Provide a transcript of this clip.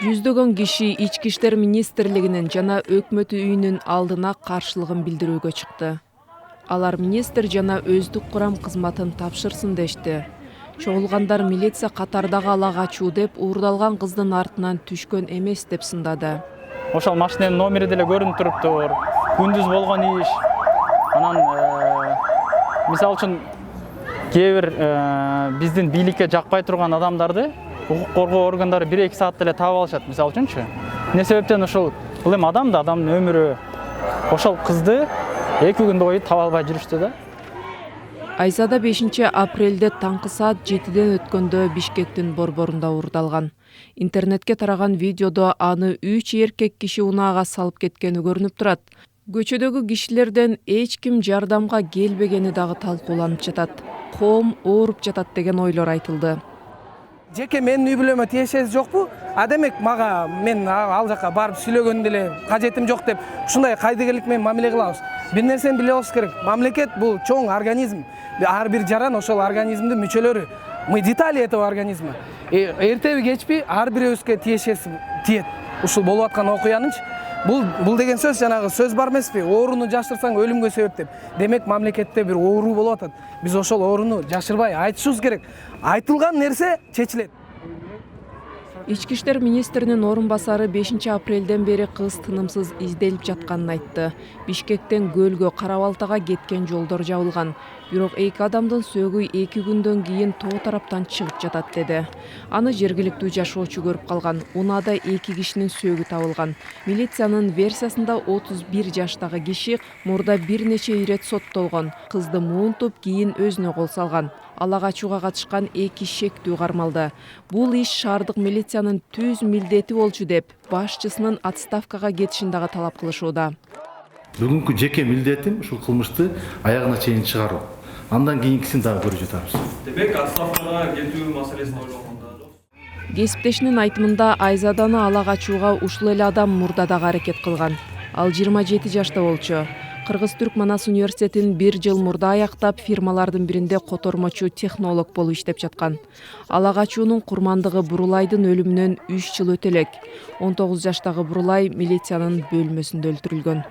Жүздөгөн киши Ички иштер министрлигинин жана өкмөт үйүнүн алдына каршылыгын билдирүүгө чыкты. Алар министр жана өздүк курам кызматын тапшырсын дешти. Чогулгандар милиция катардагы ала качуу деп уурдалган кыздын артынан түшкөн эмес деп сындады. Ошол машинанын номери деле көрүнүп туруптур. Күндүз болгон иш. Анан мисалы үчүн кээ бир биздин бийликке жакпай турган адамдарды укук коргоо органдары 1-2 саат деле таап алышат, мисалы үчүнчү. Эмне себептен ошол бул эми адам да, адамдын өмүрү. Ошол кызды 2 күн бою таба албай жүрүштү да. Айзада 5-апрелде таңкы саат 7ден өткөндө Бишкектин борборунда уурдалган. Интернетке тараган видеодо аны 3 эркек киши унаага салып кеткени көрүнүп турат. Көчөдөгү кишилерден эч ким жардамга келбегени дагы талкууланып жатат. Коом ооруп жатат деген ойлор айтылды. Жеке менин үй бүлөмө тиешеси жокпу? Демек мага мен ал жака барып сүйлөгөн деле кажетим жок деп ушундай кайдыгерлик менен мамиле кылабыз. Бир нерсени биле алыш керек. Мамлекет бул чоң организм. Ар бир жаран ошол организмдин мүчөлөрү. Мы детали этого организма. Эртеби кечпи ар бирөөбүзгө тиешеси тиет. Ушул болуп аткан окуянынчы. Бул деген сөз жанагы сөз бар эмеспи? Ооруну жашырсаң өлүмгө себеп деп. Демек мамлекетте бир оору болуп атат. Биз ошол ооруну жашырбай айтышыбыз керек. Айтылган нерсе чечилет. Ички иштер министринин орун басары 5-апрелден бери кыз тынымсыз изделип жатканын айтты. Бишкектен Көлгө, Кара-Балтага кеткен жолдор жабылган. Бирок 2 адамдын сөөгү 2 күндөн кийин тоо тараптан чыгып жатат деди. Аны жергиликтүү жашоочу көрүп калган. Унаада 2 кишинин сөөгү табылган. Милициянын версиясында 31 жаштагы киши мурда бир нече ирет соттолгон. Кызды муунтуп, кийин өзүнө кол салган. Ала качууга катышкан 2 шектүү кармалды. Бул иш шаардык милициянын түз милдети болчу деп башчысынын отставкага кетишин дагы талап кылышууда. Бүгүнкү жеке милдетим ушул кылмышты аягына чейин чыгаруу. Андан кийинкисин дагы көрүп жатабыз. Демек, отставкага кетүү маселесин ойлогондо жок. Кесиптешинин айтымында Айзаданы ала качууга ушул эле адам мурда дагы аракет кылган. Ал 27 жашта болчу. Кыргыз-Түрк Манас университетин 1 жыл мурда аяктап, фирмалардын биринде котормочу технолог болуп иштеп жаткан. Ала качуунун курмандыгы Бурулайдын өлүмүнөн 3 жыл өтө элек. 19 жаштагы Бурулай милициянын бөлмөсүндө өлтүрүлгөн.